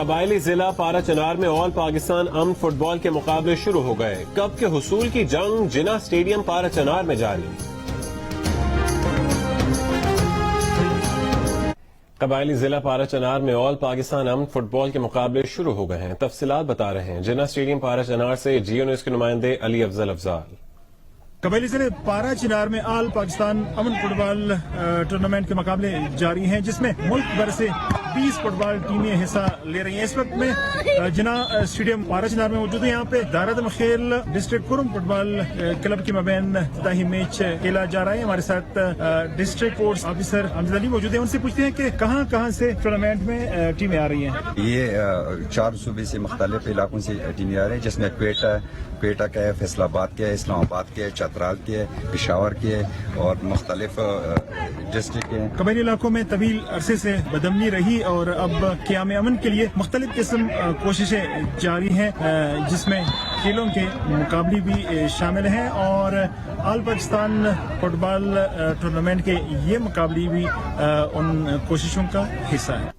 قبائلی ضلع پارا چنار میں آل پاکستان امن فٹ بال کے مقابلے شروع ہو گئے. کپ کے حصول کی جنگ جناح اسٹیڈیم پارا چنار میں جاری. قبائلی ضلع پارا چنار میں آل پاکستان امن فٹ بال کے مقابلے شروع ہو گئے ہیں. تفصیلات بتا رہے ہیں جناح اسٹیڈیم پارا چنار سے جیو نیوز کے نمائندے علی افضل افضال. قبائلی ضلع پارا چنار میں آل پاکستان امن فٹ بال ٹورنامنٹ کے مقابلے جاری ہیں جس میں ملک بھر سے 20 فٹ بال ٹیمیں حصہ لے رہی ہیں. اس وقت میں جناح اسٹیڈیم پارا چنار میں موجود ہیں. یہاں پہ دارالعدم خیل ڈسٹرکٹ کرم فٹ بال کلب کے مابین افتتاحی میچ کھیلا جا رہا ہے. ہمارے ساتھ ڈسٹرکٹ اسپورٹس آفیسر امجد علی موجود ہیں. ان سے پوچھتے ہیں کہ کہاں کہاں سے ٹورنامنٹ میں ٹیمیں آ رہی ہیں. یہ 4 صوبے سے مختلف علاقوں سے ٹیمیں آ رہی ہیں جس میں کوئٹہ کا ہے, فیصل آباد کے ہے, اسلام آباد کے, چترال کے, پشاور کے اور مختلف ڈسٹرکٹ ہیں. قبائلی علاقوں میں طویل عرصے سے بدامنی رہی اور اب قیام امن کے لیے مختلف قسم کوششیں جاری ہیں جس میں کھیلوں کے مقابلے بھی شامل ہیں اور آل پاکستان فٹ بال ٹورنامنٹ کے یہ مقابلے بھی ان کوششوں کا حصہ ہے.